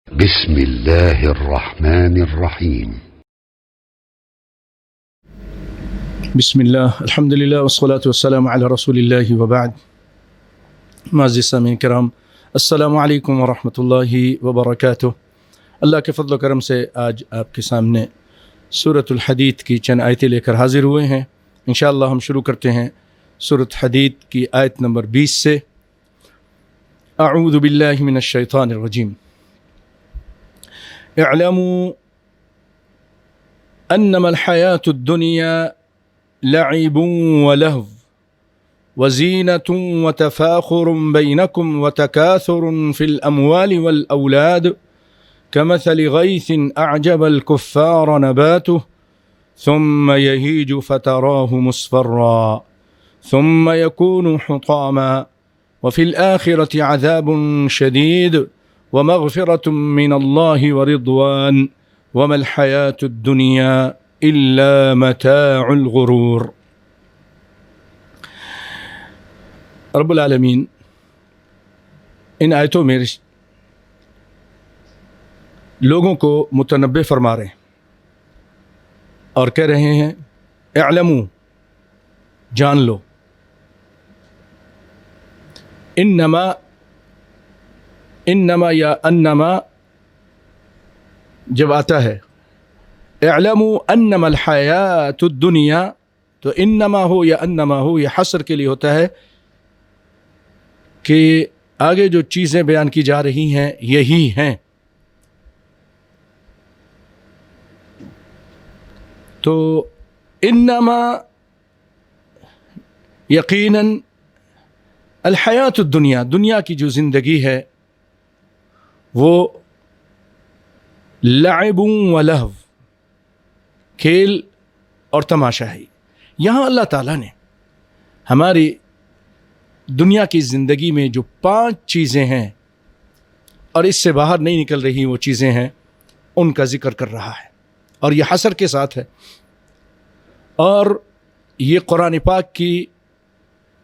بسم الله الرحمن الرحيم. بسم الله الحمد لله والصلاة والسلام على رسول الله وبعد. معزز سامعین کرام، السلام علیکم ورحمۃ اللہ وبرکاتہ۔ اللہ کے فضل و کرم سے آج آپ کے سامنے سورۃ الحدید کی چند آیتیں لے کر حاضر ہوئے ہیں۔ انشاءاللہ ہم شروع کرتے ہیں سورۃ حدید کی آیت نمبر 20 سے۔ اعوذ باللہ من الشیطان الرجیم۔ اعلموا انما الحیاة الدنیا لعب ولهو وزینة وتفاخر بینکم وتکاثر فی الاموال والاولاد كمثل غیث اعجب الكفار نباته ثم یہیج فتراه مصفرا ثم يكون حطاما وفي الآخرة عذاب شديد ومغفرة من الله ورضوان وما الحياة الدنيا إلا متاع الغرور۔ رب العالمین ان آیتوں میں لوگوں کو متنبہ فرما رہے ہیں اور کہہ رہے ہیں اعلموا، جان لو، انما یا انما جب آتا ہے اعلموا انما الحیات الدنیا، تو انما ہو یا انما ہو یہ حصر کے لیے ہوتا ہے کہ آگے جو چیزیں بیان کی جا رہی ہیں یہی ہیں۔ تو انما یقیناً الحیات الدنیا، دنیا کی جو زندگی ہے وہ لعب و لہو، کھیل اور تماشا ہے۔ یہاں اللہ تعالیٰ نے ہماری دنیا کی زندگی میں جو 5 چیزیں ہیں اور اس سے باہر نہیں نکل رہی وہ چیزیں ہیں، ان کا ذکر کر رہا ہے، اور یہ حصر کے ساتھ ہے۔ اور یہ قرآن پاک کی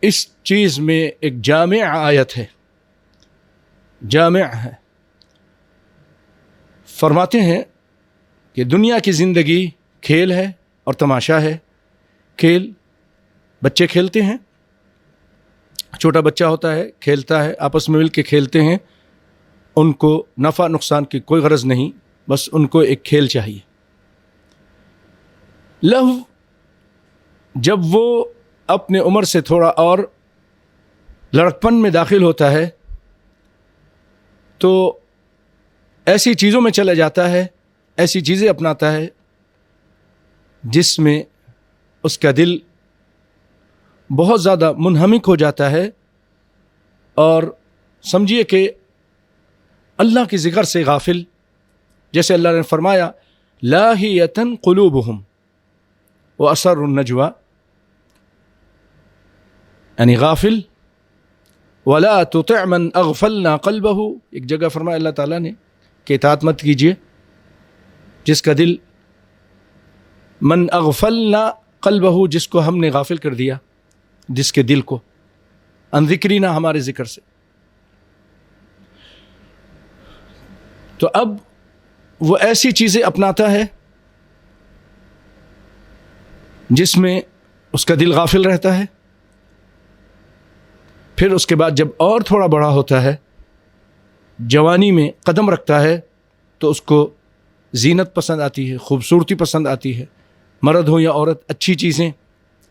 اس چیز میں ایک جامع آیت ہے، جامع ہے۔ فرماتے ہیں کہ دنیا کی زندگی کھیل ہے اور تماشا ہے۔ کھیل، بچے کھیلتے ہیں، چھوٹا بچہ ہوتا ہے، کھیلتا ہے، آپس میں مل کے کھیلتے ہیں، ان کو نفع نقصان کی کوئی غرض نہیں، بس ان کو ایک کھیل چاہیے۔ لہو، جب وہ اپنے عمر سے تھوڑا اور لڑکپن میں داخل ہوتا ہے تو ایسی چیزوں میں چلا جاتا ہے، ایسی چیزیں اپناتا ہے جس میں اس کا دل بہت زیادہ منہمک ہو جاتا ہے، اور سمجھیے کہ اللہ کے ذکر سے غافل، جیسے اللہ نے فرمایا لاہیۃ قلوبہم واسروا النجوى، یعنی غافل۔ ولا تطع من اغفلنا قلبہ، ایک جگہ فرمایا اللہ تعالیٰ نے کہ اطاعت مت کیجیے جس کا دل، من اغفلنا قلبہ، جس کو ہم نے غافل کر دیا، جس کے دل کو ان ذکرینا، ہمارے ذکر سے۔ تو اب وہ ایسی چیزیں اپناتا ہے جس میں اس کا دل غافل رہتا ہے۔ پھر اس کے بعد جب اور تھوڑا بڑا ہوتا ہے، جوانی میں قدم رکھتا ہے، تو اس کو زینت پسند آتی ہے، خوبصورتی پسند آتی ہے، مرد ہو یا عورت، اچھی چیزیں،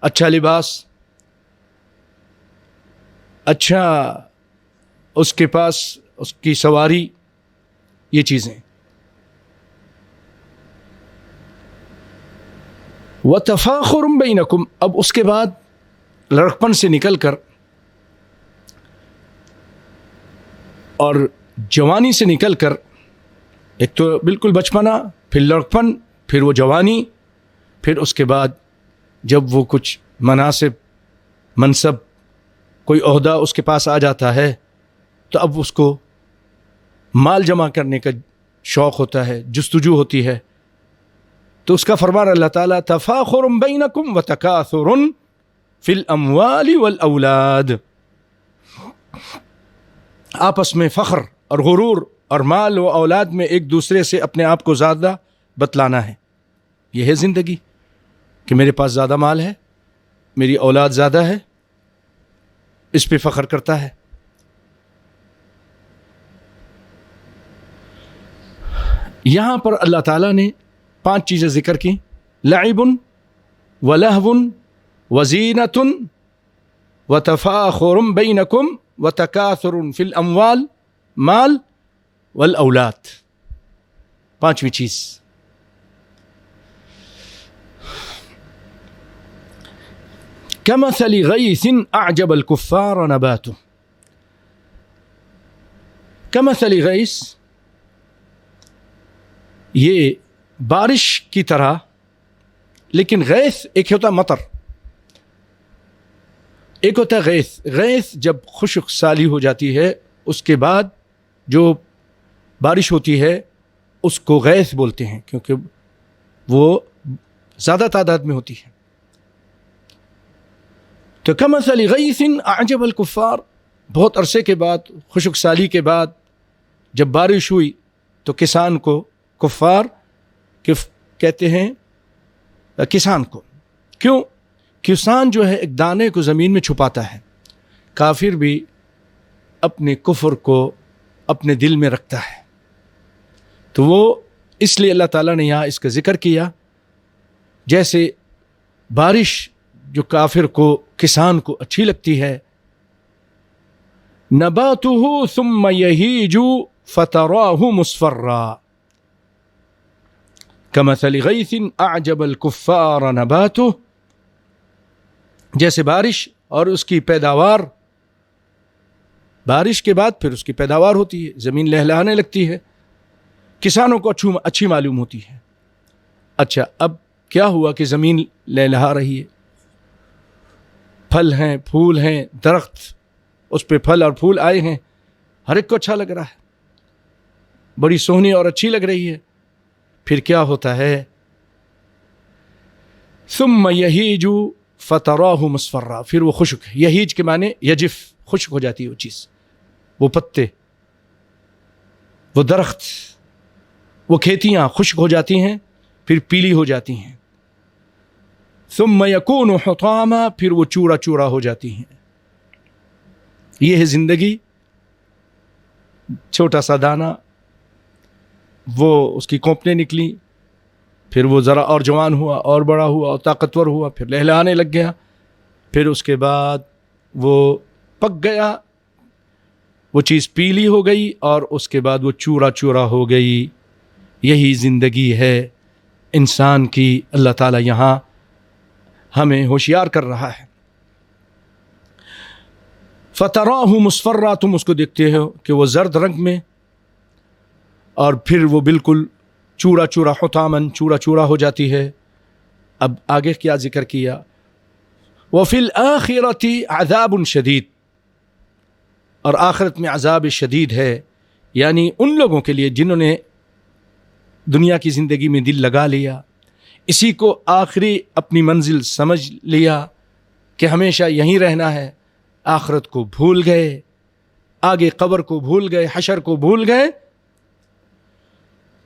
اچھا لباس، اچھا اس کے پاس اس کی سواری، یہ چیزیں۔ وَتَفَاخُرٌ بَيْنَكُمْ، اب اس کے بعد لڑکپن سے نکل کر اور جوانی سے نکل کر، ایک تو بالکل بچپنا، پھر لڑکپن، پھر وہ جوانی، پھر اس کے بعد جب وہ کچھ مناصب، منصب، کوئی عہدہ اس کے پاس آ جاتا ہے تو اب اس کو مال جمع کرنے کا شوق ہوتا ہے، جستجو ہوتی ہے۔ تو اس کا فرمان اللہ تعالیٰ تفاخر بینکم وتکاثر فی الاموال والاولاد، آپس میں فخر اور غرور اور مال و اولاد میں ایک دوسرے سے اپنے آپ کو زیادہ بتلانا ہے. یہ ہے زندگی کہ میرے پاس زیادہ مال ہے, میری اولاد زیادہ ہے, اس پہ فخر کرتا ہے. یہاں پر اللہ تعالیٰ نے 5 چیزیں ذکر کی: لعب ولہو وزینۃ وتفاخر بینکم وتکاثر فی الاموال مال والاولاد. 5ویں چیز. کمثل غیث اعجب الکفار نباته. کمثل غیث یہ بارش کی طرح, لیکن غیث ایک ہوتا مطر, ایک ہوتا غیث. غیث جب خشک سالی ہو جاتی ہے اس کے بعد جو بارش ہوتی ہے اس کو غیث بولتے ہیں, کیونکہ وہ زیادہ تعداد میں ہوتی ہے. تو کمثل غیث اعجب الکفار, بہت عرصے کے بعد, خشک سالی کے بعد جب بارش ہوئی تو کسان کو, کفار کہتے ہیں کسان کو. کیوں؟ کسان جو ہے ایک دانے کو زمین میں چھپاتا ہے. کافر بھی اپنے کفر کو اپنے دل میں رکھتا ہے, تو وہ اس لیے اللہ تعالیٰ نے یہاں اس کا ذکر کیا. جیسے بارش جو کافر کو, کسان کو اچھی لگتی ہے, نباتہ ثم یہیج فتراہ مصفرا کمثل غیث اعجب الکفار نباتہ. جیسے بارش اور اس کی پیداوار, بارش کے بعد پھر اس کی پیداوار ہوتی ہے, زمین لہلہانے لگتی ہے, کسانوں کو اچھی معلوم ہوتی ہے. اچھا, اب کیا ہوا کہ زمین لہلہا رہی ہے, پھل ہیں, پھول ہیں, درخت, اس پہ پھل اور پھول آئے ہیں, ہر ایک کو اچھا لگ رہا ہے, بڑی سونی اور اچھی لگ رہی ہے. پھر کیا ہوتا ہے؟ ثم یہیج فتراہ مصفرا, پھر وہ خشک, یہیج کے معنی یجف, خشک ہو جاتی ہے وہ چیز, وہ پتے, وہ درخت, وہ کھیتیاں خشک ہو جاتی ہیں, پھر پیلی ہو جاتی ہیں. ثم یکون حطاما, پھر وہ چورا چورا ہو جاتی ہیں. یہ ہے زندگی. چھوٹا سا دانہ, وہ اس کی کونپنے نکلی, پھر وہ ذرا اور جوان ہوا, اور بڑا ہوا, اور طاقتور ہوا, پھر لہلانے لگ گیا, پھر اس کے بعد وہ پک گیا, وہ چیز پیلی ہو گئی, اور اس کے بعد وہ چورا چورا ہو گئی. یہی زندگی ہے انسان کی. اللہ تعالیٰ یہاں ہمیں ہوشیار کر رہا ہے. فتراہ مصفرا, تم اس کو دیکھتے ہو کہ وہ زرد رنگ میں, اور پھر وہ بالکل چورا چورا, حطامن, چورا چورا ہو جاتی ہے. اب آگے کیا ذکر کیا؟ وفی الآخرۃ عذاب شدید, اور آخرت میں عذاب شدید ہے. یعنی ان لوگوں کے لیے جنہوں نے دنیا کی زندگی میں دل لگا لیا, اسی کو آخری اپنی منزل سمجھ لیا کہ ہمیشہ یہیں رہنا ہے, آخرت کو بھول گئے, آگے قبر کو بھول گئے, حشر کو بھول گئے,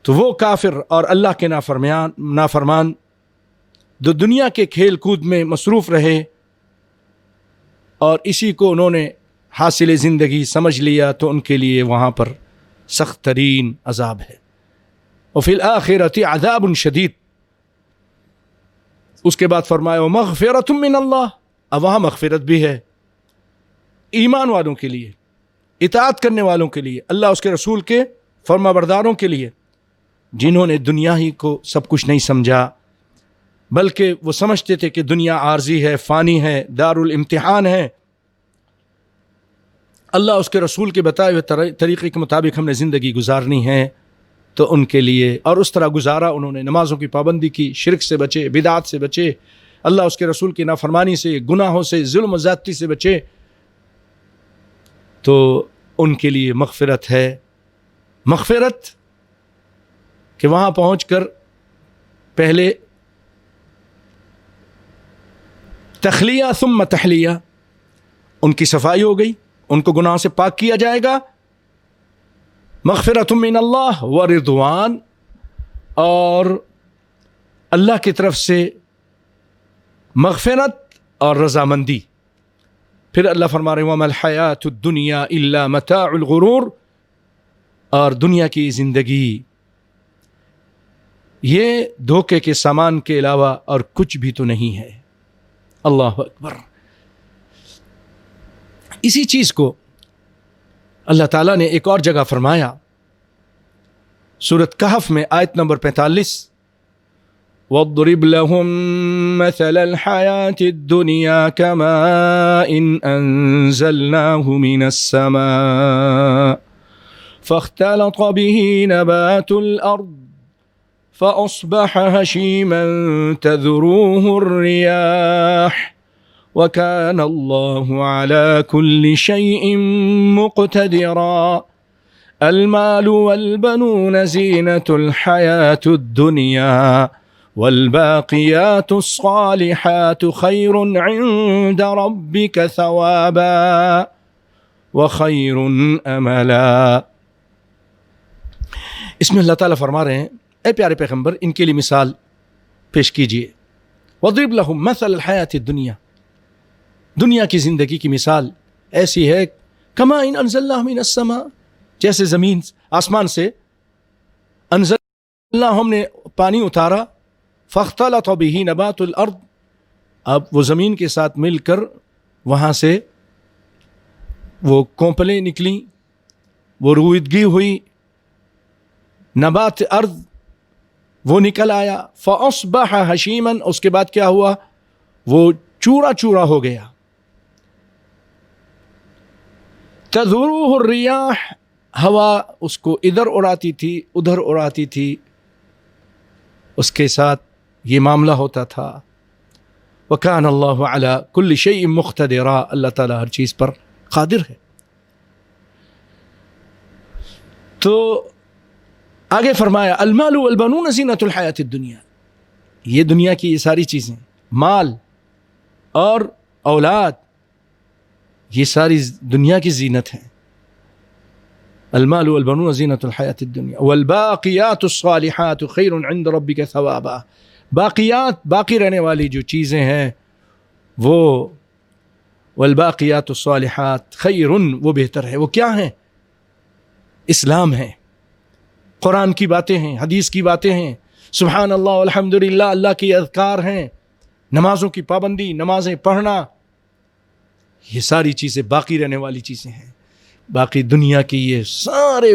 تو وہ کافر اور اللہ کے نافرمان جو دنیا کے کھیل کود میں مصروف رہے اور اسی کو انہوں نے حاصل زندگی سمجھ لیا, تو ان کے لیے وہاں پر سخت ترین عذاب ہے. وفی الآخرۃ عذاب شدید. اس کے بعد فرمایا مغفرۃ من اللہ, اب وہاں مغفرت بھی ہے ایمان والوں کے لیے, اطاعت کرنے والوں کے لیے, اللہ اس کے رسول کے فرما برداروں کے لیے, جنہوں نے دنیا ہی کو سب کچھ نہیں سمجھا, بلکہ وہ سمجھتے تھے کہ دنیا عارضی ہے, فانی ہے, دار الامتحان ہے. اللہ اس کے رسول کے بتائے ہوئے طریقے کے مطابق ہم نے زندگی گزارنی ہے, تو ان کے لیے, اور اس طرح گزارا انہوں نے, نمازوں کی پابندی کی, شرک سے بچے, بدعات سے بچے, اللہ اس کے رسول کی نافرمانی سے, گناہوں سے, ظلم و زیادتی سے بچے, تو ان کے لیے مغفرت ہے. مغفرت کہ وہاں پہنچ کر پہلے تخلیہ ثم تحلیہ, ان کی صفائی ہو گئی, ان کو گناہ سے پاک کیا جائے گا, مغفرۃ من اللہ و رضوان، اور اللہ کی طرف سے مغفرت اور رضامندی. پھر اللہ فرما رہے وَمَا الْحَيَاةُ الدُّنْيَا إِلَّا مَتَاعُ الْغُرُورِ، اور دنیا کی زندگی یہ دھوکے کے سامان کے علاوہ اور کچھ بھی تو نہیں ہے. اللہ اکبر. اسی چیز کو اللہ تعالیٰ نے ایک اور جگہ فرمایا سورۃ کہف میں آیت نمبر 45، وَاضْرِبْ لَهُم مَّثَلَ الْحَيَاةِ الدُّنْيَا كَمَاءٍ أَنزَلْنَاهُ مِنَ السَّمَاءِ فَاخْتَلَطَ بِهِ نَبَاتُ الْأَرْضِ فَأَصْبَحَ هَشِيمًا تَذْرُوهُ الرِّيَاحُ وَكَانَ اللَّهُ عَلَى كُلِّ شَيْءٍ مُقْتَدِرًا. الْمَالُ وَالْبَنُونَ زِينَةُ الْحَيَاةِ الدُّنْيَا وَالْبَاقِيَاتُ الصَّالِحَاتُ خَيْرٌ عِندَ رَبِّكَ ثَوَابًا وَخَيْرٌ أَمَلًا. اس میں اللہ تعالیٰ فرما رہے ہیں اے پیارے پیغمبر ان کے لیے مثال پیش کیجئے. وَاضْرِبْ لَهُم مَّثَلَ الْحَيَاةِ الدُّنْيَا، دنیا کی زندگی کی مثال ایسی ہے کماء انزلناہ من السماء، جیسے زمین آسمان سے انزلنا ہم نے پانی اتارا، فاختلط بہ نبات الارض، اب وہ زمین کے ساتھ مل کر وہاں سے وہ کونپلیں نکلیں، وہ رویدگی ہوئی، نبات ارض وہ نکل آیا. فاصبح ہشیما، اس کے بعد کیا ہوا؟ وہ چورا چورا ہو گیا. تذروہ الریاح، ہوا اس کو ادھر اڑاتی تھی ادھر اڑاتی تھی، اس کے ساتھ یہ معاملہ ہوتا تھا. وکان اللہ علی کل شیء مقتدرا، اللہ تعالیٰ ہر چیز پر قادر ہے. تو آگے فرمایا المال والبنون زینۃ الحیاۃ الدنیا، یہ دنیا کی یہ ساری چیزیں، مال اور اولاد، یہ ساری دنیا کی زینت ہیں. المال والبنون زینۃ الحیاۃ الدنیا والباقیات الصالحات خیر عند ربک ثوابا، باقیات باقی رہنے والی جو چیزیں ہیں وہ والباقیات الصالحات خیر، وہ بہتر ہے. وہ کیا ہیں؟ اسلام ہے، قرآن کی باتیں ہیں، حدیث کی باتیں ہیں، سبحان اللہ والحمدللہ، اللہ کی اذکار ہیں، نمازوں کی پابندی، نمازیں پڑھنا، یہ ساری چیزیں باقی رہنے والی چیزیں ہیں. باقی دنیا کی یہ سارے،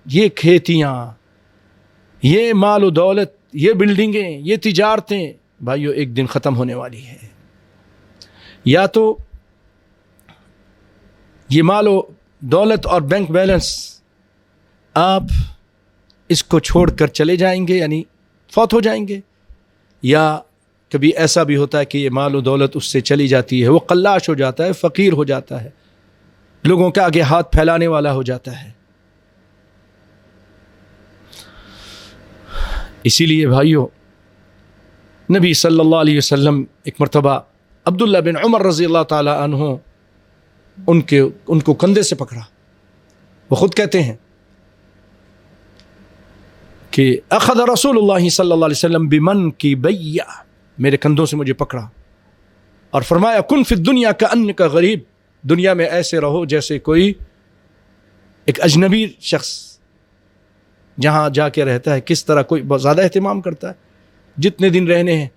یہ کھیتیاں، یہ مال و دولت، یہ بلڈنگیں، یہ تجارتیں، بھائیو ایک دن ختم ہونے والی ہے. یا تو یہ مال و دولت اور بینک بیلنس آپ اس کو چھوڑ کر چلے جائیں گے، یعنی فوت ہو جائیں گے، یا کبھی ایسا بھی ہوتا ہے کہ یہ مال و دولت اس سے چلی جاتی ہے، وہ قلاش ہو جاتا ہے، فقیر ہو جاتا ہے، لوگوں کے آگے ہاتھ پھیلانے والا ہو جاتا ہے. اسی لیے بھائیو نبی صلی اللہ علیہ وسلم ایک مرتبہ عبداللہ بن عمر رضی اللہ تعالی عنہ ان کو کندھے سے پکڑا. وہ خود کہتے ہیں کہ اخذ رسول اللہ صلی اللہ علیہ وسلم بمنکبی، میرے کندھوں سے مجھے پکڑا اور فرمایا کن فی الدنیا کأنک غریب، دنیا میں ایسے رہو جیسے کوئی ایک اجنبی شخص جہاں جا کے رہتا ہے، کس طرح کوئی بہت زیادہ اہتمام کرتا ہے، جتنے دن رہنے ہیں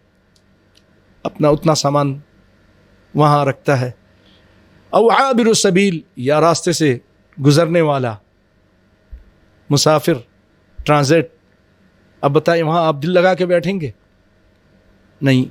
اپنا اتنا سامان وہاں رکھتا ہے. او عابر السبیل، یا راستے سے گزرنے والا مسافر، ٹرانزٹ. اب بتائیں وہاں آپ دل لگا کے بیٹھیں گے؟ نہیں.